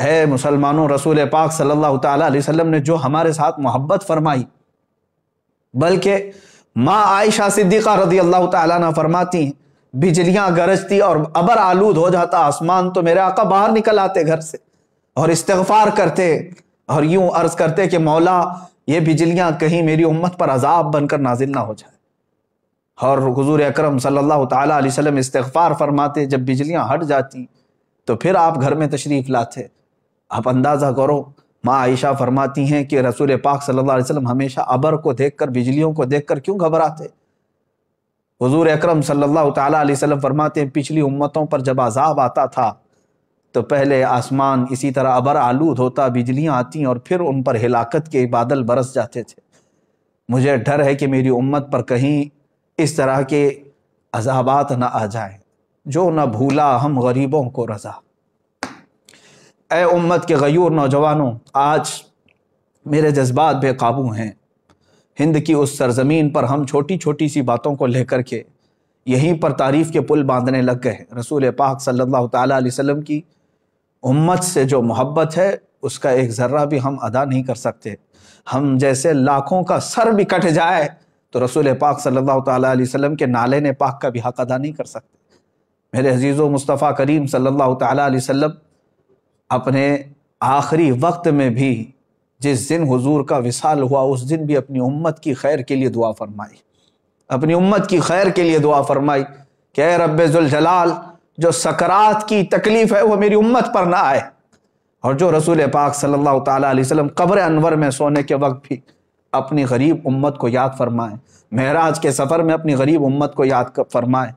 اے مسلمانوں، رسول پاک صلی اللہ تعالیٰ علیہ وسلم نے جو ہمارے ساتھ محبت فرمائی، بلکہ ماں عائشہ صدیقہ رضی اللہ تعالیٰ عنہ فرماتی ہیں بجلیاں گرجتی اور ابر آلود ہو جاتا آسمان تو میرے آقا باہر نکل آتے گھر سے اور استغفار کرتے اور یوں عرض کرتے کہ مولا یہ بجلیاں کہیں میری امت پر عذاب بن کر نازل نہ ہو جائے، اور حضور اکرم صلی اللہ تعالیٰ علیہ وسلم استغفار فرماتے، جب بجلیاں ہٹ جاتی تو پھر آپ گھر میں تشریف لاتے۔ آپ اندازہ کرو، ماں عائشہ فرماتی ہیں کہ رسول پاک صلی اللہ علیہ وسلم ہمیشہ ابر کو دیکھ کر، بجلیوں کو دیکھ کر کیوں گھبراتے؟ حضور اکرم صلی اللہ تعالیٰ علیہ وسلم فرماتے ہیں پچھلی امتوں پر جب عذاب آتا تھا تو پہلے آسمان اسی طرح ابر آلود ہوتا، بجلیاں آتی اور پھر ان پر ہلاکت کے بادل برس جاتے تھے۔ مجھے ڈر ہے کہ میری امت پر کہیں اس طرح کے عذابات نہ آ جائیں۔ جو نہ بھولا ہم غریبوں کو رضا۔ اے امت کے غیور نوجوانوں، آج میرے جذبات بے قابو ہیں۔ ہند کی اس سرزمین پر ہم چھوٹی چھوٹی سی باتوں کو لے کر کے یہیں پر تعریف کے پل باندھنے لگ گئے۔ رسول پاک صلی اللہ تعالیٰ علیہ وسلم کی امت سے جو محبت ہے اس کا ایک ذرہ بھی ہم ادا نہیں کر سکتے۔ ہم جیسے لاکھوں کا سر بھی کٹ جائے تو رسول پاک صلی اللہ تعالیٰ علیہ وسلم کے نالین پاک کا بھی حق ادا نہیں کر سکتے۔ میرے عزیزو، مصطفیٰ کریم صلی اللہ تعالیٰ علیہ وسلم اپنے آخری وقت میں بھی جس دن حضور کا وصال ہوا اس دن بھی اپنی امت کی خیر کے لیے دعا فرمائی، اپنی امت کی خیر کے لیے دعا فرمائی کہ اے رب ذوالجلال، جو سکرات کی تکلیف ہے وہ میری امت پر نہ آئے، اور جو رسول پاک صلی اللہ تعالیٰ علیہ وسلم قبر انور میں سونے کے وقت بھی اپنی غریب امت کو یاد فرمائیں، معراج کے سفر میں اپنی غریب امت کو یاد فرمائیں۔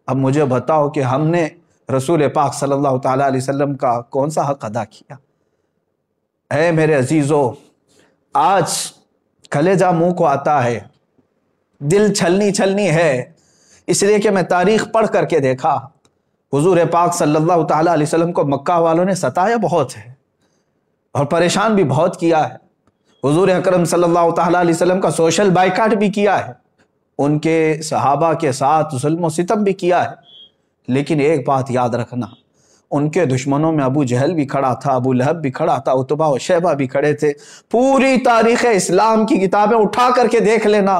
اب مجھے بتاؤ کہ ہم نے رسول پاک صلی اللہ تعالیٰ علیہ وسلم کا کون سا حق ادا کیا؟ اے میرے عزیزو، آج کلیجہ منہ کو آتا ہے، دل چھلنی ہے، اس لیے کہ میں تاریخ پڑھ کر کے دیکھا حضور پاک صلی اللہ تعالیٰ علیہ وسلم کو مکہ والوں نے ستایا بہت ہے اور پریشان بھی بہت کیا ہے۔ حضور اکرم صلی اللہ تعالیٰ علیہ وسلم کا سوشل بائیکاٹ بھی کیا ہے، ان کے صحابہ کے ساتھ ظلم و ستم بھی کیا ہے، لیکن ایک بات یاد رکھنا، ان کے دشمنوں میں ابو جہل بھی کھڑا تھا، ابو لہب بھی کھڑا تھا، عتبہ و شیبہ بھی کھڑے تھے۔ پوری تاریخ اسلام کی کتابیں اٹھا کر کے دیکھ لینا،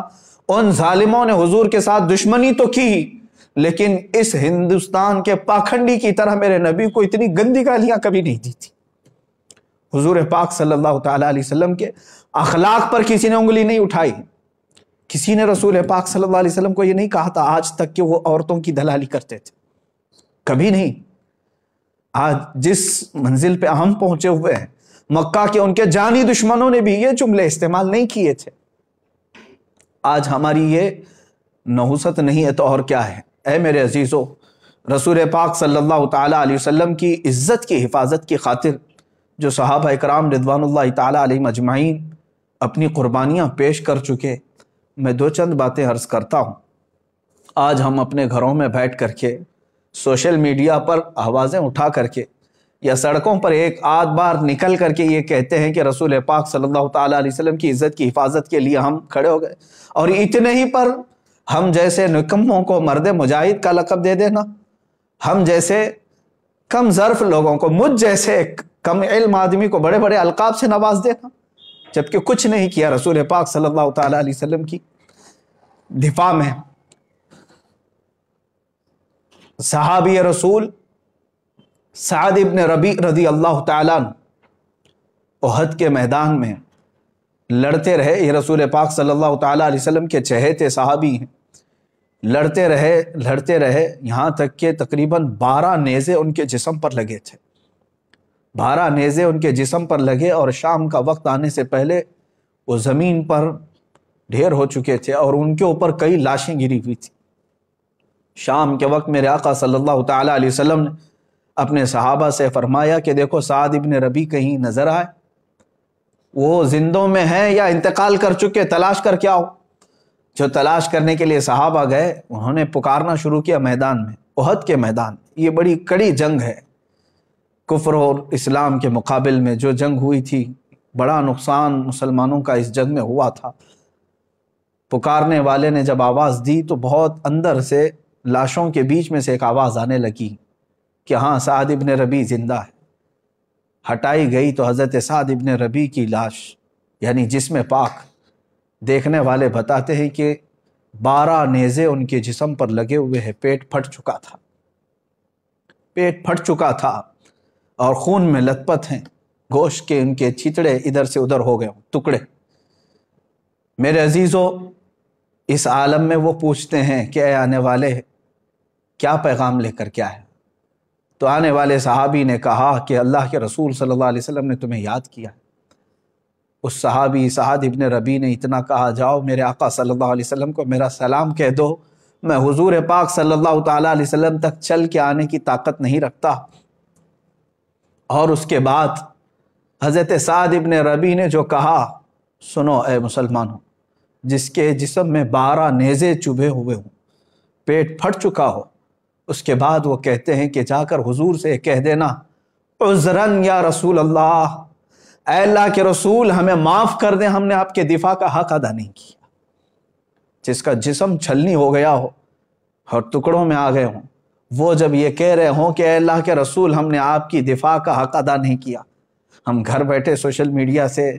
ان ظالموں نے حضور کے ساتھ دشمنی تو کی، لیکن اس ہندوستان کے پاکھنڈی کی طرح میرے نبی کو اتنی گندی گالیاں کبھی نہیں دی تھی۔ حضور پاک صلی اللہ تعالیٰ علیہ وسلم کے اخلاق پر کسی نے انگلی نہیں اٹھائی، کسی نے رسول پاک صلی اللہ علیہ وسلم کو یہ نہیں کہا تھا آج تک کہ وہ عورتوں کی دلالی کرتے تھے، کبھی نہیں۔ آج جس منزل پہ ہم پہنچے ہوئے ہیں، مکہ کے ان کے جانی دشمنوں نے بھی یہ جملے استعمال نہیں کیے تھے۔ آج ہماری یہ نحوست نہیں ہے تو اور کیا ہے؟ اے میرے عزیزو، رسول پاک صلی اللہ تعالیٰ علیہ وسلم کی عزت کی حفاظت کی خاطر جو صحابہ اکرام رضوان اللہ تعالیٰ علیہم اجمعین اپنی قربانیاں پیش کر چکے، میں دو چند باتیں عرض کرتا ہوں۔ آج ہم اپنے گھروں میں بیٹھ کر کے سوشل میڈیا پر آوازیں اٹھا کر کے یا سڑکوں پر ایک آدھ بار نکل کر کے یہ کہتے ہیں کہ رسول پاک صلی اللہ تعالیٰ علیہ وسلم کی عزت کی حفاظت کے لیے ہم کھڑے ہو گئے، اور اتنے ہی پر ہم جیسے نکموں کو مرد مجاہد کا لقب دے دینا، ہم جیسے کم ظرف لوگوں کو، مجھ جیسے کم علم آدمی کو بڑے بڑے القاب سے نواز دینا، جبکہ کچھ نہیں کیا رسول پاک صلی اللہ تعالیٰ علیہ وسلم کی دفاع میں۔ صحابی رسول سعد ابن ربیع رضی اللہ تعالیٰ عنہ احد کے میدان میں لڑتے رہے، یہ رسول پاک صلی اللہ تعالیٰ علیہ وسلم کے چہیتے صحابی ہیں، لڑتے رہے یہاں تک کہ تقریباً 12 نیزے ان کے جسم پر لگے تھے، 12 نیزے ان کے جسم پر لگے، اور شام کا وقت آنے سے پہلے وہ زمین پر ڈھیر ہو چکے تھے اور ان کے اوپر کئی لاشیں گری ہوئی تھی۔ شام کے وقت میرے آقا صلی اللہ تعالیٰ علیہ وسلم نے اپنے صحابہ سے فرمایا کہ دیکھو سعد ابن ربیع کہیں نظر آئے، وہ زندوں میں ہیں یا انتقال کر چکے، تلاش کر کے آؤ۔ جو تلاش کرنے کے لیے صحابہ گئے، انہوں نے پکارنا شروع کیا میدان میں، احد کے میدان۔ یہ بڑی کڑی جنگ ہے، کفر اور اسلام کے مقابل میں جو جنگ ہوئی تھی، بڑا نقصان مسلمانوں کا اس جنگ میں ہوا تھا۔ پکارنے والے نے جب آواز دی تو بہت اندر سے لاشوں کے بیچ میں سے ایک آواز آنے لگی کہ ہاں سعد ابن ربیع زندہ ہے۔ ہٹائی گئی تو حضرت سعد ابن ربیع کی لاش یعنی جسم پاک دیکھنے والے بتاتے ہیں کہ 12 نیزے ان کے جسم پر لگے ہوئے ہیں، پیٹ پھٹ چکا تھا، پیٹ پھٹ چکا تھا اور خون میں لت پت ہیں، گوشت کے ان کے چھتڑے ادھر سے ادھر ہو گئے ٹکڑے۔ میرے عزیزو، اس عالم میں وہ پوچھتے ہیں کہ اے آنے والے کیا پیغام لے کر کیا ہے؟ تو آنے والے صحابی نے کہا کہ اللہ کے رسول صلی اللہ علیہ وسلم نے تمہیں یاد کیا۔ اس صحابی سعد ابن ربیع نے اتنا کہا، جاؤ میرے آقا صلی اللہ علیہ وسلم کو میرا سلام کہہ دو، میں حضور پاک صلی اللہ تعالیٰ علیہ وسلم تک چل کے آنے کی طاقت نہیں رکھتا۔ اور اس کے بعد حضرت سعد ابن ربیع نے جو کہا، سنو اے مسلمانوں، جس کے جسم میں 12 نیزے چبھے ہوئے ہوں، پیٹ پھٹ چکا ہو، اس کے بعد وہ کہتے ہیں کہ جا کر حضور سے کہہ دینا، عذراً یا رسول اللہ، اے اللہ کے رسول ہمیں معاف کر دیں، ہم نے آپ کے دفاع کا حق ادا نہیں کیا۔ جس کا جسم چھلنی ہو گیا ہو اور ٹکڑوں میں آ گئے ہوں، وہ جب یہ کہہ رہے ہوں کہ اے اللہ کے رسول ہم نے آپ کی دفاع کا حق ادا نہیں کیا، ہم گھر بیٹھے سوشل میڈیا سے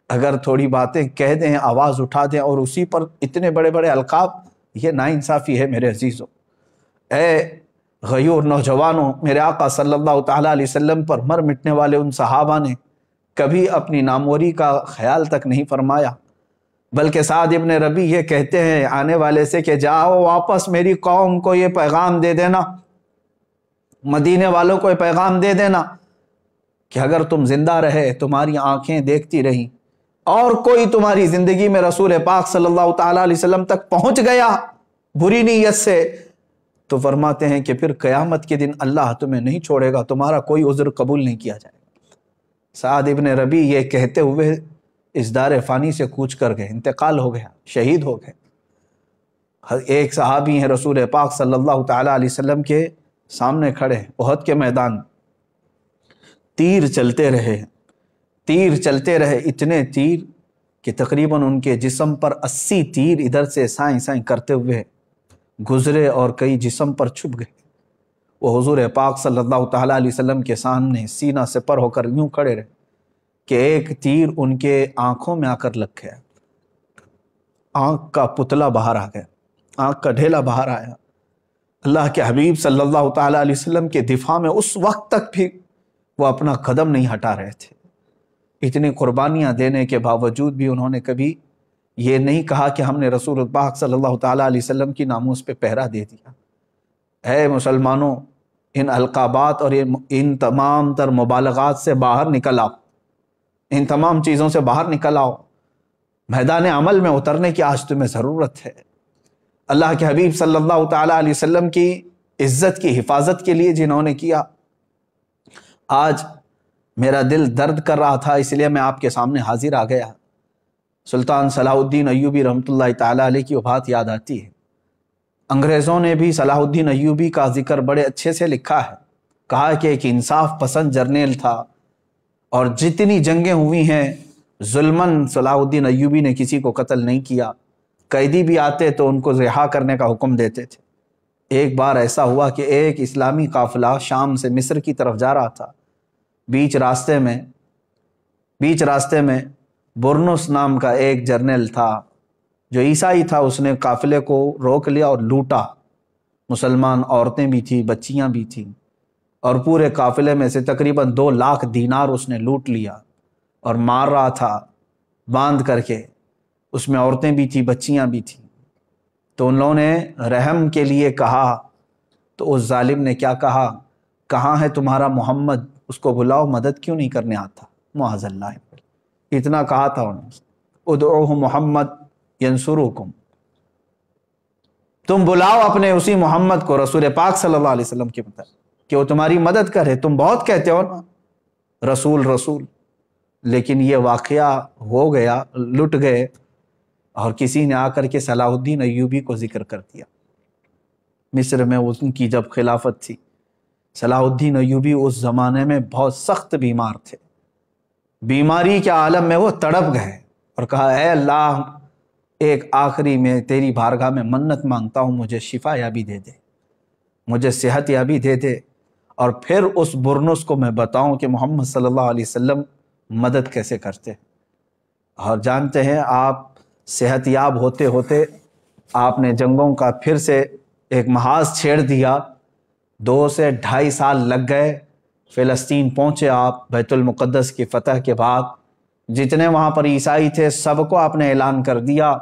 اگر تھوڑی باتیں کہہ دیں، آواز اٹھا دیں اور اسی پر اتنے بڑے بڑے القاب، یہ ناانصافی ہے میرے عزیزوں۔ اے غیور نوجوانوں، میرے آقا صلی اللہ تعالیٰ علیہ وسلم پر مر مٹنے والے ان صحابہ نے کبھی اپنی ناموری کا خیال تک نہیں فرمایا، بلکہ سعد ابن ربیع یہ کہتے ہیں آنے والے سے کہ جاؤ واپس میری قوم کو یہ پیغام دے دینا، مدینے والوں کو یہ پیغام دے دینا کہ اگر تم زندہ رہے، تمہاری آنکھیں دیکھتی رہیں اور کوئی تمہاری زندگی میں رسول پاک صلی اللہ تعالیٰ علیہ وسلم تک پہنچ گیا بری نیت سے، تو فرماتے ہیں کہ پھر قیامت کے دن اللہ تمہیں نہیں چھوڑے گا، تمہارا کوئی عذر قبول نہیں کیا جائے گا۔ سعد ابن ربیع یہ کہتے ہوئے اس دار فانی سے کوچ کر گئے، انتقال ہو گیا، شہید ہو گئے۔ ایک صحابی ہیں رسول پاک صلی اللہ تعالیٰ علیہ وسلم کے سامنے کھڑے ہیں احد کے میدان، تیر چلتے رہے، تیر چلتے رہے، اتنے تیر کہ تقریباً ان کے جسم پر 80 تیر ادھر سے سائیں سائیں کرتے ہوئے گزرے اور کئی جسم پر چھپ گئے۔ وہ حضور پاک صلی اللہ تعالیٰ علیہ وسلم کے سامنے سینہ سپر ہو کر یوں کھڑے رہے کہ ایک تیر ان کے آنکھوں میں آ کر لگ گیا، آنکھ کا پتلا باہر آ گیا، آنکھ کا ڈھیلا باہر آیا۔ اللہ کے حبیب صلی اللہ تعالیٰ علیہ وسلم کے دفاع میں اس وقت تک بھی وہ اپنا قدم نہیں ہٹا رہے تھے۔ اتنی قربانیاں دینے کے باوجود بھی انہوں نے کبھی یہ نہیں کہا کہ ہم نے رسول پاک صلی اللہ تعالیٰ علیہ وسلم کی ناموس پہ پہرا دے دیا۔ اے مسلمانوں، ان القابات اور ان تمام تر مبالغات سے باہر نکل آؤ، ان تمام چیزوں سے باہر نکل آؤ، میدان عمل میں اترنے کی آج تمہیں ضرورت ہے۔ اللہ کے حبیب صلی اللہ تعالیٰ علیہ وسلم کی عزت کی حفاظت کے لیے جنہوں نے کیا، آج میرا دل درد کر رہا تھا، اس لیے میں آپ کے سامنے حاضر آ گیا۔ سلطان صلاح الدین ایوبی رحمۃ اللہ تعالیٰ علیہ کی وفات یاد آتی ہے۔ انگریزوں نے بھی صلاح الدین ایوبی کا ذکر بڑے اچھے سے لکھا ہے، کہا کہ ایک انصاف پسند جرنیل تھا اور جتنی جنگیں ہوئی ہیں ظلماً صلاح الدین ایوبی نے کسی کو قتل نہیں کیا، قیدی بھی آتے تو ان کو رہا کرنے کا حکم دیتے تھے۔ ایک بار ایسا ہوا کہ ایک اسلامی قافلہ شام سے مصر کی طرف جا رہا تھا، بیچ راستے میں برنس نام کا ایک جرنیل تھا جو عیسائی تھا، اس نے قافلے کو روک لیا اور لوٹا، مسلمان عورتیں بھی تھیں، بچیاں بھی تھیں، اور پورے قافلے میں سے تقریباً 2 لاکھ دینار اس نے لوٹ لیا اور مار رہا تھا باندھ کر کے، اس میں عورتیں بھی تھیں، بچیاں بھی تھیں۔ تو ان لوگوں نے رحم کے لیے کہا تو اس ظالم نے کیا کہا، کہاں ہے تمہارا محمد، اس کو بلاؤ، مدد کیوں نہیں کرنے آتا، معاذ اللہ، اتنا کہا تھا انہوں نے، ادعوہ محمد ینصرکم، تم بلاؤ اپنے اسی محمد کو، رسول پاک صلی اللہ علیہ وسلم کے مطابق، کہ وہ تمہاری مدد کرے، تم بہت کہتے ہو نا رسول رسول، لیکن یہ واقعہ ہو گیا، لٹ گئے، اور کسی نے آ کر کے صلاح الدین ایوبی کو ذکر کر دیا۔ مصر میں ان کی جب خلافت تھی، صلاح الدین ایوبی اس زمانے میں بہت سخت بیمار تھے، بیماری کے عالم میں وہ تڑپ گئے اور کہا اے اللہ، ایک آخری میں تیری بارگاہ میں منت مانگتا ہوں، مجھے شفا یابی دے دے، مجھے صحت یابی دے دے، اور پھر اس برنس کو میں بتاؤں کہ محمد صلی اللہ علیہ وسلم مدد کیسے کرتے ہیں۔ اور جانتے ہیں آپ صحت یاب ہوتے ہوتے آپ نے جنگوں کا پھر سے ایک محاذ چھیڑ دیا، 2 سے 2.5 سال لگ گئے، فلسطین پہنچے آپ بیت المقدس کی فتح کے بعد۔ جتنے وہاں پر عیسائی تھے سب کو آپ نے اعلان کر دیا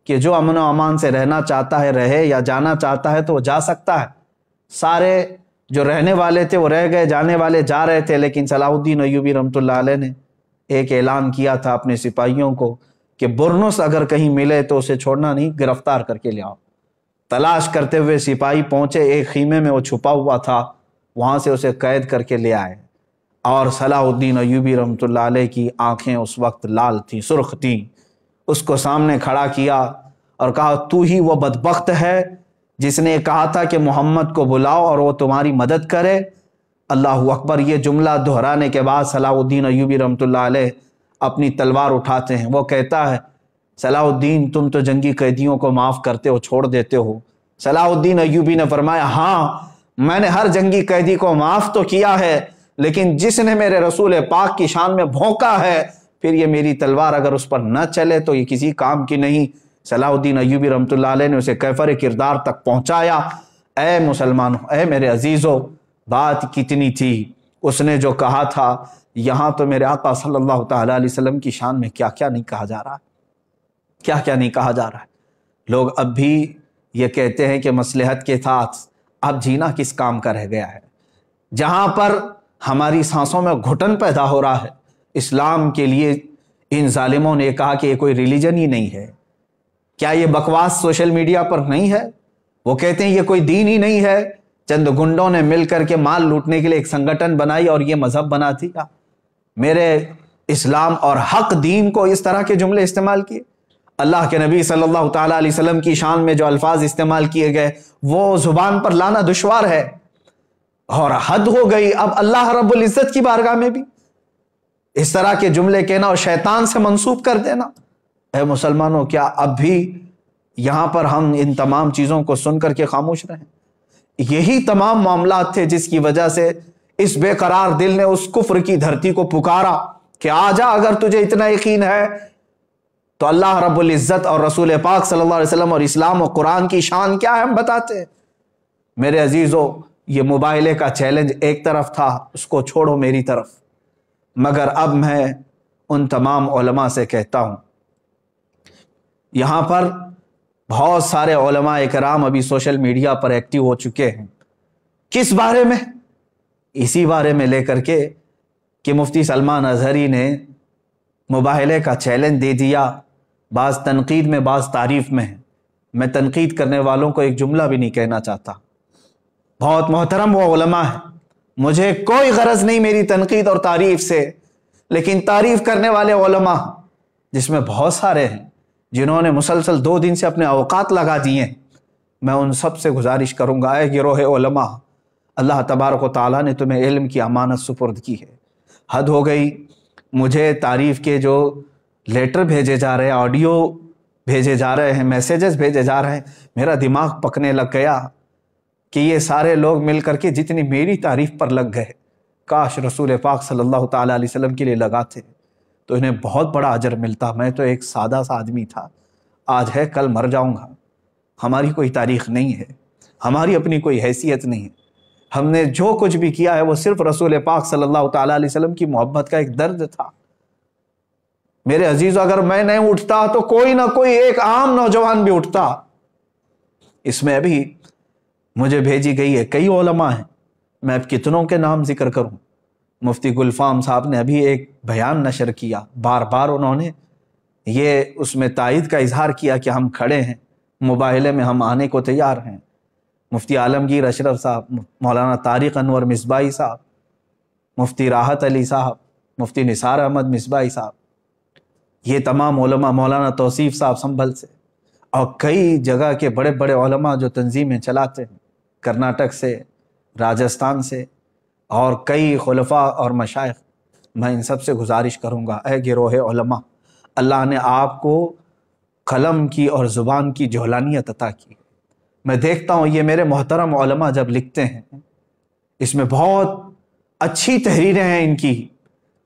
کہ جو امن و امان سے رہنا چاہتا ہے رہے، یا جانا چاہتا ہے تو وہ جا سکتا ہے۔ سارے جو رہنے والے تھے وہ رہ گئے، جانے والے جا رہے تھے، لیکن صلاح الدین ایوبی رحمۃ اللہ علیہ نے ایک اعلان کیا تھا اپنے سپاہیوں کو کہ برنس اگر کہیں ملے تو اسے چھوڑنا نہیں، گرفتار کر کے لے آؤ۔ تلاش کرتے ہوئے سپاہی پہنچے، ایک خیمے میں وہ چھپا ہوا تھا، وہاں سے اسے قید کر کے لے آئے۔ اور صلاح الدین ایوبی رحمۃ اللہ علیہ کی آنکھیں اس وقت لال تھیں، سرخ تھیں۔ اس کو سامنے کھڑا کیا اور کہا تو ہی وہ بدبخت ہے جس نے کہا تھا کہ محمد کو بلاؤ اور وہ تمہاری مدد کرے۔ اللہ اکبر۔ یہ جملہ دہرانے کے بعد صلاح الدین ایوبی رحمۃ اللہ علیہ اپنی تلوار اٹھاتے ہیں۔ وہ کہتا ہے صلاح الدین تم تو جنگی قیدیوں کو معاف کرتے ہو، چھوڑ دیتے ہو۔ صلاح الدین ایوبی نے فرمایا ہاں میں نے ہر جنگی قیدی کو معاف تو کیا ہے، لیکن جس نے میرے رسول پاک کی شان میں بھونکا ہے پھر یہ میری تلوار اگر اس پر نہ چلے تو یہ کسی کام کی نہیں۔ صلاح الدین ایوبی رحمۃ اللہ علیہ نے اسے کیفر کردار تک پہنچایا۔ اے مسلمانوں، اے میرے عزیزوں، بات کتنی تھی۔ اس نے جو کہا تھا یہاں تو میرے آقا صلی اللہ تعالیٰ علیہ وسلم کی شان میں کیا کیا نہیں کہا جا رہا ہے، کیا کیا نہیں کہا جا رہا ہے۔ لوگ اب بھی یہ کہتے ہیں کہ مصلحت کے ساتھ اب جینا کس کام کا رہ گیا ہے۔ جہاں پر ہماری سانسوں میں گھٹن پیدا ہو رہا ہے، اسلام کے لیے ان ظالموں نے کہا کہ یہ کوئی ریلیجن ہی نہیں ہے۔ کیا یہ بکواس سوشل میڈیا پر نہیں ہے؟ وہ کہتے ہیں یہ کوئی دین ہی نہیں ہے، چند گنڈوں نے مل کر کے مال لوٹنے کے لیے ایک سنگٹن بنائی اور یہ مذہب بنا دیا۔ میرے اسلام اور حق دین کو اس طرح کے جملے استعمال کیے۔ اللہ کے نبی صلی اللہ تعالیٰ علیہ وسلم کی شان میں جو الفاظ استعمال کیے گئے وہ زبان پر لانا دشوار ہے، اور حد ہو گئی اب اللہ رب العزت کی بارگاہ میں بھی اس طرح کے جملے کہنا اور شیطان سے منسوب کر دینا۔ اے مسلمانوں، کیا اب بھی یہاں پر ہم ان تمام چیزوں کو سن کر کے خاموش رہیں؟ یہی تمام معاملات تھے جس کی وجہ سے اس بے قرار دل نے اس کفر کی دھرتی کو پکارا کہ آ جا، اگر تجھے اتنا یقین ہے تو اللہ رب العزت اور رسول پاک صلی اللہ علیہ وسلم اور اسلام و قرآن کی شان کیا ہے ہم بتاتے ہیں۔ میرے عزیزوں، یہ مباہلے کا چیلنج ایک طرف تھا، اس کو چھوڑو میری طرف، مگر اب میں ان تمام علماء سے کہتا ہوں، یہاں پر بہت سارے علماء اکرام ابھی سوشل میڈیا پر ایکٹیو ہو چکے ہیں۔ کس بارے میں؟ اسی بارے میں لے کر کے کہ مفتی سلمان اظہری نے مباہلے کا چیلنج دے دیا، بعض تنقید میں بعض تعریف میں ہے۔ میں تنقید کرنے والوں کو ایک جملہ بھی نہیں کہنا چاہتا، بہت محترم وہ علماء ہیں، مجھے کوئی غرض نہیں میری تنقید اور تعریف سے، لیکن تعریف کرنے والے علماء جس میں بہت سارے ہیں جنہوں نے مسلسل 2 دن سے اپنے اوقات لگا دیے ہیں، میں ان سب سے گزارش کروں گا، اے گروہ علماء، اللہ تبارک و تعالیٰ نے تمہیں علم کی امانت سپرد کی ہے۔ حد ہو گئی، مجھے تعریف کے جو لیٹر بھیجے جا رہے ہیں، آڈیو بھیجے جا رہے ہیں، میسیجز بھیجے جا رہے ہیں، میرا دماغ پکنے لگ گیا کہ یہ سارے لوگ مل کر کے جتنی میری تعریف پر لگ گئے، کاش رسول پاک صلی اللہ تعالیٰ علیہ وسلم کے لیے لگاتے تو انہیں بہت بڑا اجر ملتا۔ میں تو ایک سادہ سا آدمی تھا، آج ہے کل مر جاؤں گا، ہماری کوئی تاریخ نہیں ہے، ہماری اپنی کوئی حیثیت نہیں ہے، ہم نے جو کچھ بھی کیا ہے وہ صرف رسول پاک صلی اللہ تعالیٰ علیہ وسلم کی محبت کا ایک درد تھا۔ میرے عزیزو، اگر میں نہیں اٹھتا تو کوئی نہ کوئی ایک عام نوجوان بھی اٹھتا۔ اس میں ابھی مجھے بھیجی گئی ہے، کئی علماء ہیں، میں اب کتنوں کے نام ذکر کروں۔ مفتی گلفام صاحب نے ابھی ایک بیان نشر کیا، بار بار انہوں نے یہ اس میں تائید کا اظہار کیا کہ ہم کھڑے ہیں، مباہلے میں ہم آنے کو تیار ہیں۔ مفتی عالمگیر اشرف صاحب، مولانا طارق انور مصباحی صاحب، مفتی راحت علی صاحب، مفتی نثار احمد مصباحی صاحب، یہ تمام علماء، مولانا توصیف صاحب سنبھل سے، اور کئی جگہ کے بڑے بڑے علماء جو تنظیمیں چلاتے ہیں، کرناٹک سے، راجستھان سے، اور کئی خلفاء اور مشائخ، میں ان سب سے گزارش کروں گا، اے گروہ علماء، اللہ نے آپ کو قلم کی اور زبان کی جولانیت عطا کی۔ میں دیکھتا ہوں یہ میرے محترم علماء جب لکھتے ہیں اس میں بہت اچھی تحریریں ہیں ان کی،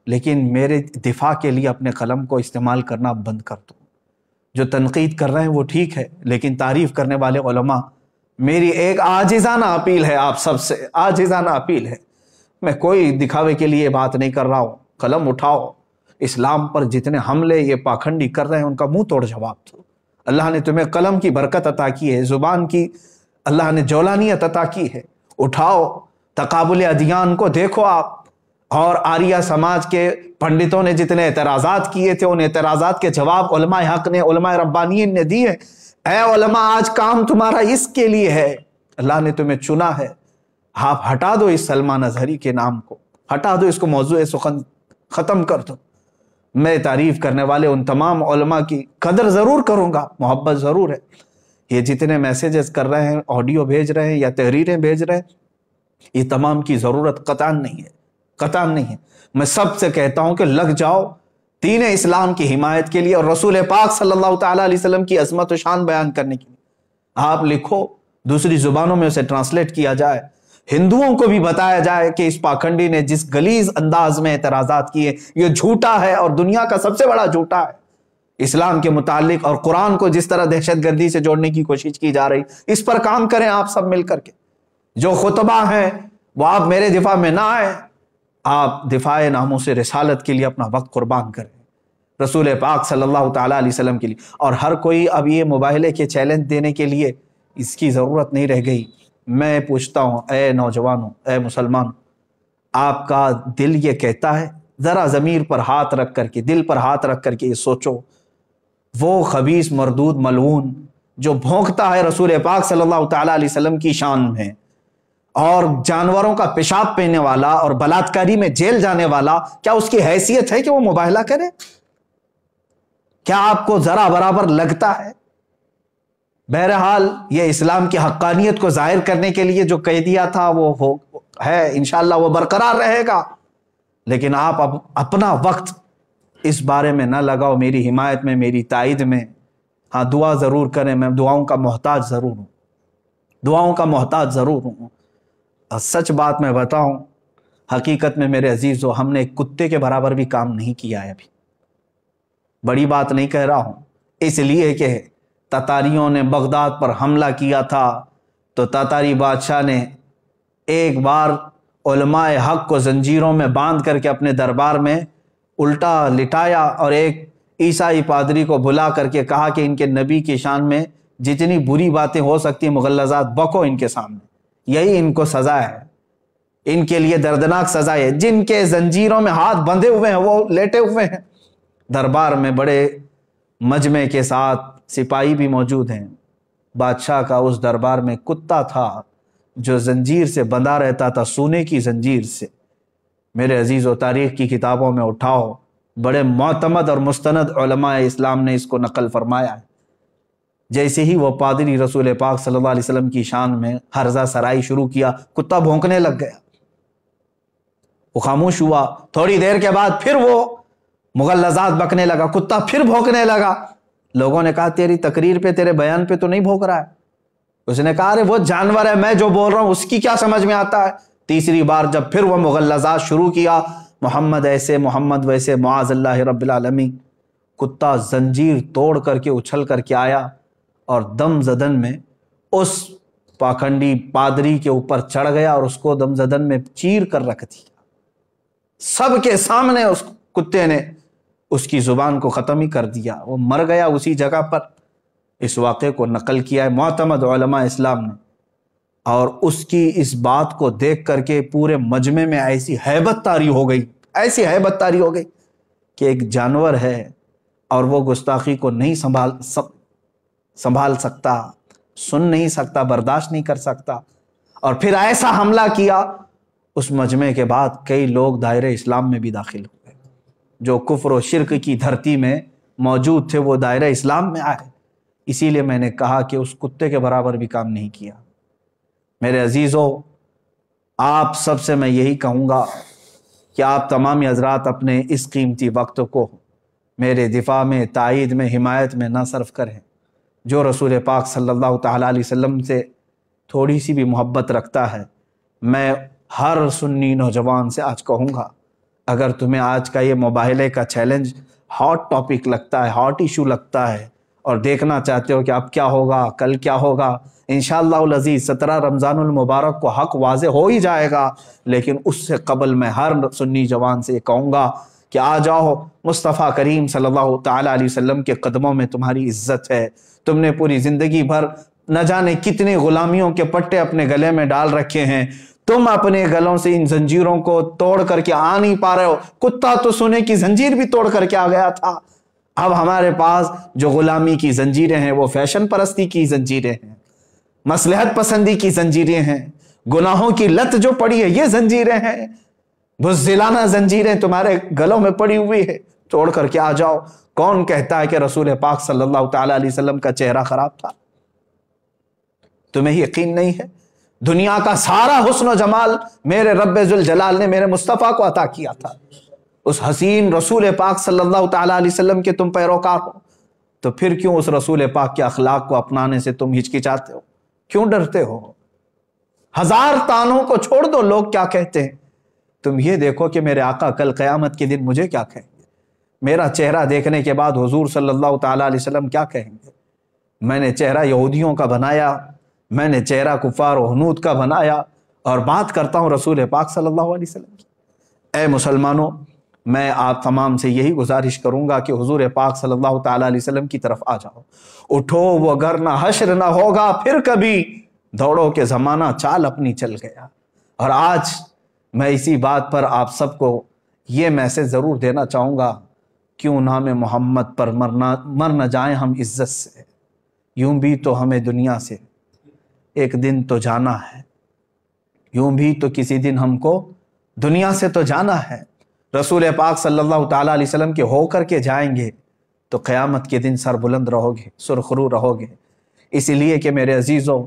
لیکن میرے دفاع کے لیے اپنے قلم کو استعمال کرنا بند کر دو۔ جو تنقید کر رہے ہیں وہ ٹھیک ہے، لیکن تعریف کرنے والے علماء، میری ایک عاجزانہ اپیل ہے آپ سب سے، عاجزانہ اپیل ہے، میں کوئی دکھاوے کے لیے بات نہیں کر رہا ہوں، قلم اٹھاؤ، اسلام پر جتنے حملے یہ پاکھنڈی کر رہے ہیں ان کا منہ توڑ جواب دو۔ اللہ نے تمہیں قلم کی برکت عطا کی ہے، زبان کی اللہ نے جولانیت عطا کی ہے، اٹھاؤ، تقابل ادیان کو دیکھو آپ۔ اور آریہ سماج کے پنڈتوں نے جتنے اعتراضات کیے تھے ان اعتراضات کے جواب علماء حق نے، علماء ربانیین نے دیے۔ اے علماء، آج کام تمہارا اس کے لیے ہے، اللہ نے تمہیں چنا ہے، آپ ہٹا دو اس سلمان اظہری کے نام کو، ہٹا دو اس کو، موضوع سخن ختم کر دو۔ میں تعریف کرنے والے ان تمام علماء کی قدر ضرور کروں گا، محبت ضرور ہے۔ یہ جتنے میسیجز کر رہے ہیں، آڈیو بھیج رہے ہیں یا تحریریں بھیج رہے ہیں، یہ تمام کی ضرورت قطعاً نہیں ہے، قطعاً نہیں ہے۔ میں سب سے کہتا ہوں کہ لگ جاؤ دین اسلام کی حمایت کے لیے اور رسول پاک صلی اللہ تعالیٰ علیہ وسلم کی عظمت و شان بیان کرنے کے لیے۔ آپ لکھو، دوسری زبانوں میں اسے ٹرانسلیٹ کیا جائے، ہندوؤں کو بھی بتایا جائے کہ اس پاکھنڈی نے جس غلیظ انداز میں اعتراضات کیے یہ جھوٹا ہے اور دنیا کا سب سے بڑا جھوٹا ہے۔ اسلام کے متعلق اور قرآن کو جس طرح دہشت گردی سے جوڑنے کی کوشش کی جا رہی، اس پر کام کریں آپ سب مل کر کے۔ جو خطبہ ہیں وہ آپ میرے دفاع میں نہ آئے، آپ دفاع ناموس رسالت کے لیے اپنا وقت قربان کریں، رسول پاک صلی اللہ تعالیٰ علیہ وسلم کے لیے۔ اور ہر کوئی اب یہ مباہلے کے چیلنج دینے کے لیے اس کی ضرورت نہیں رہ گئی۔ میں پوچھتا ہوں، اے نوجوانوں، اے مسلمانوں، آپ کا دل یہ کہتا ہے؟ ذرا ضمیر پر ہاتھ رکھ کر کے، دل پر ہاتھ رکھ کر کے یہ سوچو، وہ خبیث مردود ملعون جو بھونکتا ہے رسول پاک صلی اللہ تعالیٰ علیہ وسلم کی شان میں، اور جانوروں کا پیشاب پینے والا اور بلاತ್ಕಾری میں جیل جانے والا، کیا اس کی حیثیت ہے کہ وہ مباہلہ کرے؟ کیا آپ کو ذرا برابر لگتا ہے؟ بہرحال یہ اسلام کی حقانیت کو ظاہر کرنے کے لیے جو کہہ دیا تھا وہ ہے، انشاءاللہ وہ برقرار رہے گا، لیکن آپ اب اپنا وقت اس بارے میں نہ لگاؤ، میری حمایت میں، میری تائید میں۔ ہاں، دعا ضرور کریں، میں دعاؤں کا محتاج ضرور ہوں، دعاؤں کا محتاج ضرور ہوں۔ سچ بات میں بتاؤں، حقیقت میں میرے عزیزو، ہم نے ایک کتے کے برابر بھی کام نہیں کیا ہے ابھی۔ بڑی بات نہیں کہہ رہا ہوں، اس لیے کہ تاتاریوں نے بغداد پر حملہ کیا تھا تو تاتاری بادشاہ نے ایک بار علماء حق کو زنجیروں میں باندھ کر کے اپنے دربار میں الٹا لٹایا اور ایک عیسائی پادری کو بلا کر کے کہا کہ ان کے نبی کی شان میں جتنی بری باتیں ہو سکتی مغلظات بکو ان کے سامنے، یہی ان کو سزا ہے، ان کے لیے دردناک سزا ہے۔ جن کے زنجیروں میں ہاتھ بندھے ہوئے ہیں وہ لیٹے ہوئے ہیں دربار میں، بڑے مجمع کے ساتھ سپاہی بھی موجود ہیں۔ بادشاہ کا اس دربار میں کتا تھا جو زنجیر سے بندھا رہتا تھا، سونے کی زنجیر سے۔ میرے عزیز و تاریخ کی کتابوں میں اٹھاؤ، بڑے معتمد اور مستند علماء اسلام نے اس کو نقل فرمایا ہے۔ جیسے ہی وہ پادری رسول پاک صلی اللہ علیہ وسلم کی شان میں ہرزہ سرائی شروع کیا، کتا بھونکنے لگ گیا، وہ خاموش ہوا۔ تھوڑی دیر کے بعد پھر وہ مغلظات بکنے لگا، کتا پھر بھونکنے لگا۔ لوگوں نے کہا تیری تقریر پہ، تیرے بیان پہ تو نہیں بھونک رہا ہے۔ اس نے کہا ارے وہ جانور ہے، میں جو بول رہا ہوں اس کی کیا سمجھ میں آتا ہے۔ تیسری بار جب پھر وہ مغلظات شروع کیا، محمد ایسے، محمد ویسے، معاذ اللہ رب العالمین، کتا زنجیر توڑ کر کے اچھل کر کے آیا اور دم زدن میں اس پاکھنڈی پادری کے اوپر چڑھ گیا اور اس کو دم زدن میں چیر کر رکھ دیا۔ سب کے سامنے اس کتے نے اس کی زبان کو ختم ہی کر دیا، وہ مر گیا اسی جگہ پر۔ اس واقعے کو نقل کیا ہے معتمد علماء اسلام نے، اور اس کی اس بات کو دیکھ کر کے پورے مجمع میں ایسی ہیبت طاری ہو گئی، ایسی ہیبت طاری ہو گئی کہ ایک جانور ہے اور وہ گستاخی کو نہیں سنبھال سکتا، سن نہیں سکتا، برداشت نہیں کر سکتا، اور پھر ایسا حملہ کیا۔ اس مجمع کے بعد کئی لوگ دائرہ اسلام میں بھی داخل ہوئے، جو کفر و شرک کی دھرتی میں موجود تھے وہ دائرہ اسلام میں آئے۔ اسی لیے میں نے کہا کہ اس کتے کے برابر بھی کام نہیں کیا۔ میرے عزیزو، آپ سب سے میں یہی کہوں گا کہ آپ تمامی حضرات اپنے اس قیمتی وقت کو میرے دفاع میں، تائید میں، حمایت میں نہ صرف کریں۔ جو رسول پاک صلی اللہ تعالیٰ علیہ وسلم سے تھوڑی سی بھی محبت رکھتا ہے، میں ہر سنی نوجوان سے آج کہوں گا، اگر تمہیں آج کا یہ موبائلے کا چیلنج ہاٹ ٹاپک لگتا ہے، ہاٹ ایشو لگتا ہے، اور دیکھنا چاہتے ہو کہ اب کیا ہوگا، کل کیا ہوگا، انشاءاللہ العزیز 17 رمضان المبارک کو حق واضح ہو ہی جائے گا، لیکن اس سے قبل میں ہر سنی جوان سے کہوں گا کہ آ جاؤ، مصطفیٰ کریم صلی اللہ تعالیٰ علیہ وسلم کے قدموں میں تمہاری عزت ہے۔ تم نے پوری زندگی بھر نہ جانے کتنے غلامیوں کے پٹے اپنے گلے میں ڈال رکھے ہیں، تم اپنے گلوں سے ان زنجیروں کو توڑ کر کے آ نہیں پا رہے ہو۔ کتا تو سونے کی زنجیر بھی توڑ کر کے آ گیا تھا، اب ہمارے پاس جو غلامی کی زنجیریں ہیں وہ فیشن پرستی کی زنجیریں ہیں، مصلحت پسندی کی زنجیریں ہیں، گناہوں کی لت جو پڑی ہے یہ زنجیریں ہیں، بزدلانہ زنجیریں تمہارے گلوں میں پڑی ہوئی ہے، توڑ کر کے آ جاؤ۔ کون کہتا ہے کہ رسول پاک صلی اللہ تعالیٰ علیہ وسلم کا چہرہ خراب تھا؟ تمہیں یقین نہیں ہے؟ دنیا کا سارا حسن و جمال میرے رب ذوالجلال نے میرے مصطفیٰ کو عطا کیا تھا، اس حسین رسول پاک صلی اللہ تعالیٰ علیہ وسلم کے تم پیروکار ہو، تو پھر کیوں اس رسول پاک کے اخلاق کو اپنانے سے تم ہچکچاتے ہو؟ کیوں ڈرتے ہو؟ ہزار تانوں کو چھوڑ دو، لوگ کیا کہتے ہیں، تم یہ دیکھو کہ میرے آقا کل قیامت کے دن مجھے کیا کہیں گے، میرا چہرہ دیکھنے کے بعد حضور صلی اللہ تعالیٰ علیہ وسلم کیا کہیں گے۔ میں نے چہرہ یہودیوں کا بنایا، میں نے چہرہ کفار و ہنود کا بنایا، اور بات کرتا ہوں رسول پاک صلی اللہ علیہ وسلم کی۔ اے مسلمانوں، میں آپ تمام سے یہی گزارش کروں گا کہ حضور پاک صلی اللہ تعالیٰ علیہ وسلم کی طرف آ جاؤ، اٹھو، وہ اگر نہ حشر نہ ہوگا پھر کبھی، دوڑو کہ زمانہ چال اپنی چل گیا۔ اور آج میں اسی بات پر آپ سب کو یہ میسج ضرور دینا چاہوں گا، کیوں نام محمد پر مر نہ جائیں ہم عزت سے، یوں بھی تو ہمیں دنیا سے ایک دن تو جانا ہے، یوں بھی تو کسی دن ہم کو دنیا سے تو جانا ہے۔ رسول پاک صلی اللہ تعالیٰ علیہ وسلم کے ہو کر کے جائیں گے تو قیامت کے دن سر بلند رہو گے، سرخرو رہو گے۔ اسی لیے کہ میرے عزیزوں،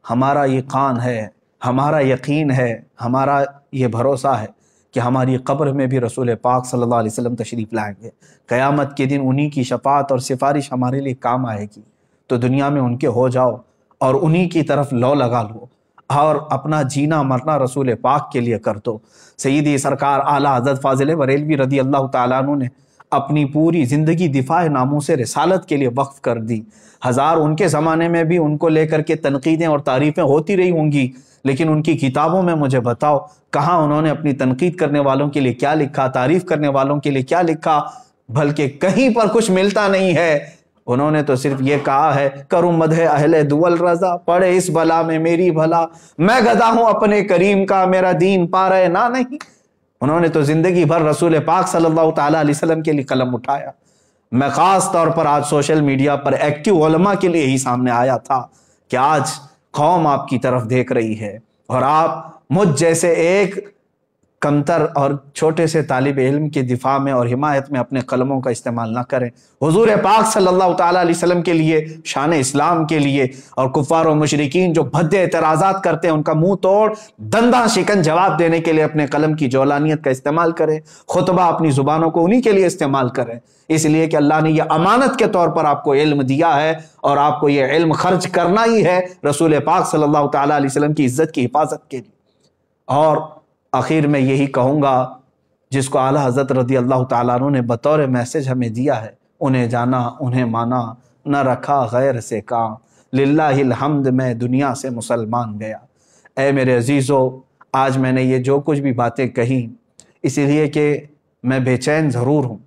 ہمارا یہ قان ہے، ہمارا یقین ہے، ہمارا یہ بھروسہ ہے کہ ہماری قبر میں بھی رسول پاک صلی اللہ علیہ وسلم تشریف لائیں گے۔ قیامت کے دن انہی کی شفاعت اور سفارش ہمارے لیے کام آئے گی، تو دنیا میں ان کے ہو جاؤ اور انہی کی طرف لو لگا لو، اور اپنا جینا مرنا رسول پاک کے لیے کر دو۔ سیدی سرکار اعلیٰ حضرت فاضل بریلوی رضی اللہ تعالیٰ عنہ نے اپنی پوری زندگی دفاع ناموس رسالت کے لیے وقف کر دی۔ ہزار ان کے زمانے میں بھی ان کو لے کر کے تنقیدیں اور تعریفیں ہوتی رہی ہوں گی، لیکن ان کی کتابوں میں مجھے بتاؤ کہاں انہوں نے اپنی تنقید کرنے والوں کے لیے کیا لکھا، تعریف کرنے والوں کے لیے کیا لکھا، بلکہ کہیں پر کچھ ملتا نہیں ہے۔ انہوں نے تو صرف یہ کہا ہے، کروں مدح اہل دول رضا، پڑے اس بلا میں میری بھلا، میں گدا ہوں اپنے کریم کا، میرا دین پا رہے نہ نہیں۔ انہوں نے تو زندگی بھر رسول پاک صلی اللہ تعالیٰ علیہ وسلم کے لیے قلم اٹھایا۔ میں خاص طور پر آج سوشل میڈیا پر ایکٹیو علماء کے لیے ہی سامنے آیا تھا کہ آج قوم آپ کی طرف دیکھ رہی ہے، اور آپ مجھ جیسے ایک کمتر اور چھوٹے سے طالب علم کے دفاع میں اور حمایت میں اپنے قلموں کا استعمال نہ کریں۔ حضور پاک صلی اللہ تعالیٰ علیہ وسلم کے لیے، شان اسلام کے لیے، اور کفار و مشرکین جو بھدے اعتراضات کرتے ہیں ان کا منہ توڑ دنداں شکن جواب دینے کے لیے اپنے قلم کی جولانیت کا استعمال کریں، خطبہ اپنی زبانوں کو انہی کے لیے استعمال کریں، اس لیے کہ اللہ نے یہ امانت کے طور پر آپ کو علم دیا ہے، اور آپ کو یہ علم خرچ کرنا ہی ہے رسول پاک صلی اللہ تعالیٰ علیہ وسلم کی عزت کی حفاظت کے لیے۔ اور آخر میں یہی کہوں گا، جس کو اعلیٰ حضرت رضی اللہ تعالیٰ عنہ نے بطور میسج ہمیں دیا ہے، انہیں جانا انہیں مانا، نہ رکھا غیر سے کام، للہ الحمد میں دنیا سے مسلمان گیا۔ اے میرے عزیزو، آج میں نے یہ جو کچھ بھی باتیں کہیں اسی لیے کہ میں بے چین ضرور ہوں،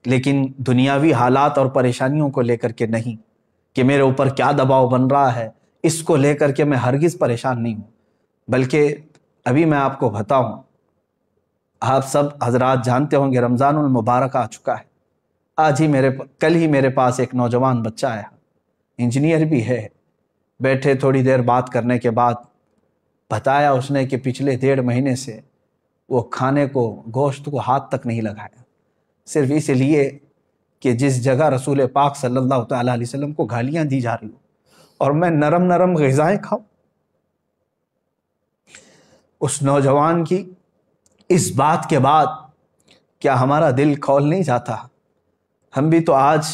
لیکن دنیاوی حالات اور پریشانیوں کو لے کر کے نہیں، کہ میرے اوپر کیا دباؤ بن رہا ہے اس کو لے کر کے میں ہرگز پریشان نہیں ہوں، بلکہ ابھی میں آپ کو بتاؤں، آپ سب حضرات جانتے ہوں گے رمضان المبارک آ چکا ہے۔ کل ہی میرے پاس ایک نوجوان بچہ آیا، انجینئر بھی ہے، بیٹھے تھوڑی دیر بات کرنے کے بعد بتایا اس نے کہ پچھلے 1.5 مہینے سے وہ کھانے کو، گوشت کو ہاتھ تک نہیں لگایا، صرف اس لیے کہ جس جگہ رسول پاک صلی اللہ تعالیٰ علیہ وسلم کو گالیاں دی جا رہی ہوں اور میں نرم نرم غذائیں کھاؤں۔ اس نوجوان کی اس بات کے بعد کیا ہمارا دل کھول نہیں جاتا؟ ہم بھی تو آج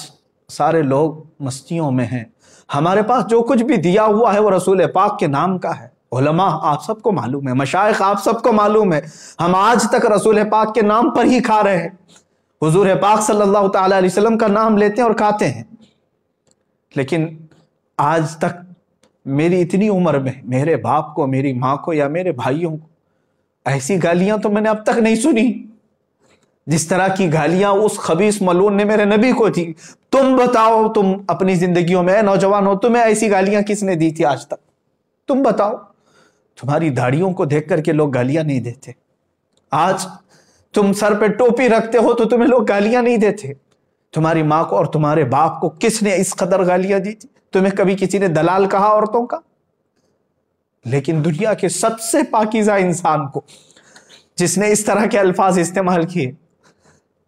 سارے لوگ مستیوں میں ہیں، ہمارے پاس جو کچھ بھی دیا ہوا ہے وہ رسول پاک کے نام کا ہے، علماء آپ سب کو معلوم ہے، مشائخ آپ سب کو معلوم ہے، ہم آج تک رسول پاک کے نام پر ہی کھا رہے ہیں، حضور پاک صلی اللہ تعالی علیہ وسلم کا نام لیتے ہیں اور کھاتے ہیں۔ لیکن آج تک میری اتنی عمر میں میرے باپ کو، میری ماں کو یا میرے بھائیوں کو ایسی گالیاں تو میں نے اب تک نہیں سنی جس طرح کی گالیاں اس خبیث ملعون نے میرے نبی کو تھی۔ تم بتاؤ، تم اپنی زندگیوں میں نوجوان ہو، تمہیں ایسی گالیاں کس نے دی تھی آج تک؟ تم بتاؤ۔ تمہاری داڑھیوں کو دیکھ کر کے لوگ گالیاں نہیں دیتے، آج تم سر پہ ٹوپی رکھتے ہو تو تمہیں لوگ گالیاں نہیں دیتے۔ تمہاری ماں کو اور تمہارے باپ کو کس نے اس قدر گالیاں دی تھی؟ تمہیں کبھی کسی نے دلال کہا عورتوں کا؟ لیکن دنیا کے سب سے پاکیزہ انسان کو جس نے اس طرح کے الفاظ استعمال کیے،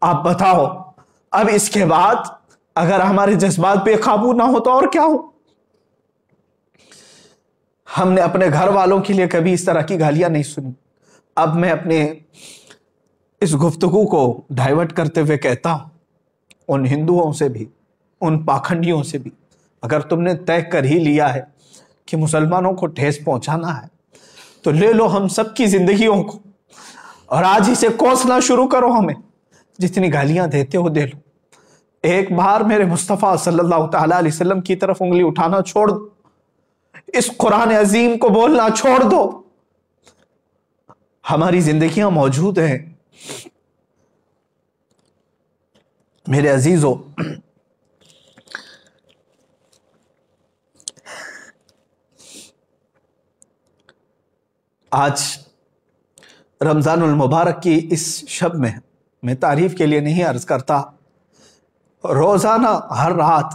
آپ بتاؤ اب اس کے بعد اگر ہمارے جذبات پہ قابو نہ ہو تو اور کیا ہو؟ ہم نے اپنے گھر والوں کے لیے کبھی اس طرح کی گالیاں نہیں سنی۔ اب میں اپنے اس گفتگو کو ڈائیورٹ کرتے ہوئے کہتا ہوں، ان ہندوؤں سے بھی، ان پاکھنڈیوں سے بھی، اگر تم نے طے کر ہی لیا ہے کہ مسلمانوں کو ٹھیس پہنچانا ہے تو لے لو ہم سب کی زندگیوں کو اور آج ہی سے کوسنا شروع کرو، ہمیں جتنی گالیاں دیتے ہو دے لو۔ ایک بار میرے مصطفیٰ صلی اللہ تعالی علیہ وسلم کی طرف انگلی اٹھانا چھوڑ دو، اس قرآن عظیم کو بولنا چھوڑ دو۔ ہماری زندگیاں موجود ہیں میرے عزیزو۔ آج رمضان المبارک کی اس شب میں تعریف کے لیے نہیں عرض کرتا، روزانہ ہر رات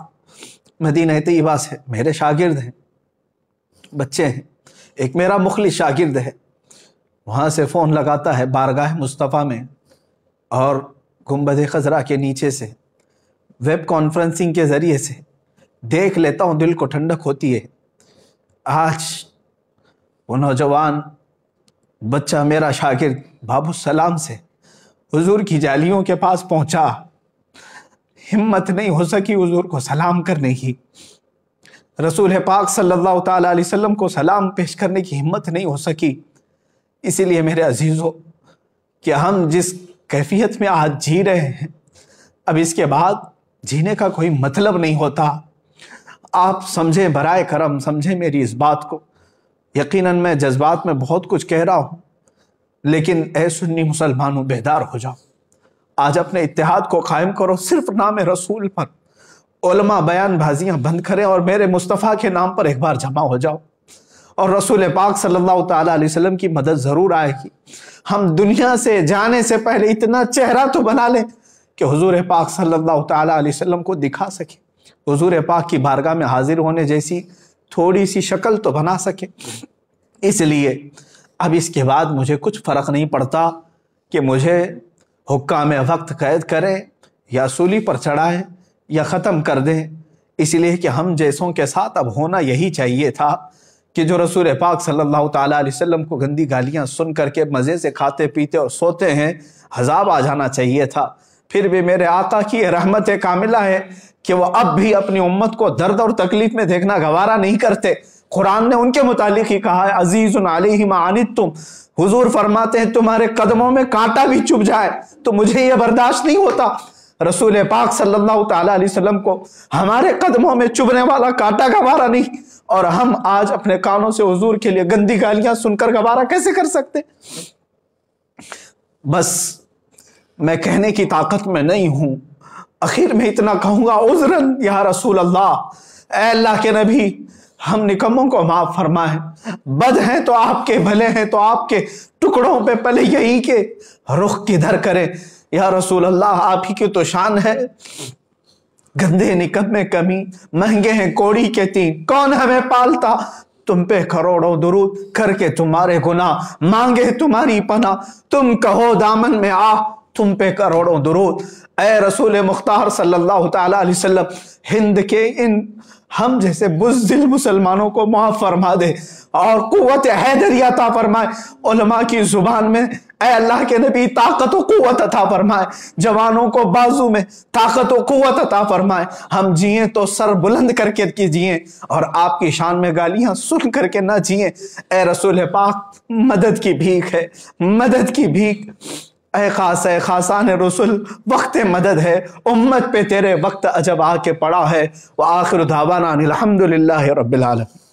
مدینہ طیبہ سے میرے شاگرد ہیں، بچے ہیں، ایک میرا مخلص شاگرد ہے، وہاں سے فون لگاتا ہے بارگاہ مصطفیٰ میں اور گنبد خضرا کے نیچے سے ویب کانفرنسنگ کے ذریعے سے دیکھ لیتا ہوں، دل کو ٹھنڈک ہوتی ہے۔ آج وہ نوجوان بچہ میرا شاگرد باب السلام سے حضور کی جالیوں کے پاس پہنچا، ہمت نہیں ہو سکی حضور کو سلام کرنے کی، رسول پاک صلی اللہ تعالی علیہ وسلم کو سلام پیش کرنے کی ہمت نہیں ہو سکی۔ اسی لیے میرے عزیزو کہ ہم جس کیفیت میں آج جی رہے ہیں، اب اس کے بعد جینے کا کوئی مطلب نہیں ہوتا۔ آپ سمجھیں، برائے کرم سمجھیں میری اس بات کو۔ یقیناً میں جذبات میں بہت کچھ کہہ رہا ہوں، لیکن اے سنی مسلمانوں بیدار ہو جاؤ، آج اپنے اتحاد کو قائم کرو، صرف نام رسول پر علماء بیان بازیاں بند کریں اور میرے مصطفیٰ کے نام پر ایک بار جمع ہو جاؤ، اور رسول پاک صلی اللہ تعالی علیہ وسلم کی مدد ضرور آئے گی۔ ہم دنیا سے جانے سے پہلے اتنا چہرہ تو بنا لیں کہ حضور پاک صلی اللہ تعالی علیہ وسلم کو دکھا سکے، حضور پاک کی بارگاہ میں حاضر ہونے جیسی تھوڑی سی شکل تو بنا سکے۔ اس لیے اب اس کے بعد مجھے کچھ فرق نہیں پڑتا کہ مجھے حکام وقت قید کریں یا سولی پر چڑھائیں یا ختم کر دیں، اس لیے کہ ہم جیسوں کے ساتھ اب ہونا یہی چاہیے تھا کہ جو رسول پاک صلی اللہ تعالی علیہ وسلم کو گندی گالیاں سن کر کے مزے سے کھاتے پیتے اور سوتے ہیں، عذاب آ جانا چاہیے تھا۔ پھر بھی میرے آقا کی یہ رحمت کاملہ ہے کہ وہ اب بھی اپنی امت کو درد اور تکلیف میں دیکھنا گوارا نہیں کرتے۔ قرآن نے ان کے متعلق ہی کہا ہے، عزیز علیہ ما عنتم، حضور فرماتے ہیں تمہارے قدموں میں کانٹا بھی چبھ جائے تو مجھے یہ برداشت نہیں ہوتا۔ رسول پاک صلی اللہ تعالی علیہ وسلم کو ہمارے قدموں میں چبھنے والا کانٹا گوارا نہیں، اور ہم آج اپنے کانوں سے حضور کے لیے گندی گالیاں سن کر گوارا کیسے کر سکتے؟ بس میں کہنے کی طاقت میں نہیں ہوں، اخیر میں اتنا کہوں گا، عذراً یا رسول اللہ، اے اللہ کے نبی، ہم نکموں کو معاف فرمائیں، بد ہیں تو آپ کے، بھلے ہیں تو آپ کے، ٹکڑوں پہ پلے یہی کے، رخ کدھر کریں یا رسول اللہ، آپ ہی کی تو شان ہے۔ گندے نکمے کمی، مہنگے ہیں کوڑی کے تین، کون ہمیں پالتا، تم پہ کروڑوں درود کر کے تمہارے گناہ مانگے تمہاری پناہ، تم کہو دامن میں آ، تم پہ کروڑوں درود۔ اے رسول مختار صلی اللہ تعالی علیہ وسلم، ہند کے ان ہم جیسے بزدل مسلمانوں کو معاف فرما دے اور قوت حیدری عطا فرمائے، علماء کی زبان میں اے اللہ کے نبی طاقت و قوت عطا فرمائے، جوانوں کو بازو میں طاقت و قوت عطا فرمائے، ہم جئیں تو سر بلند کر کے جئیں اور آپ کی شان میں گالیاں سن کر کے نہ جئیں۔ اے رسول پاک مدد کی بھیک ہے، مدد کی بھیک، اے خاصان رسول وقت مدد ہے، امت پہ تیرے وقت عجب آ کے پڑا ہے۔ وآخر دعوانا الحمدللہ رب العالمین۔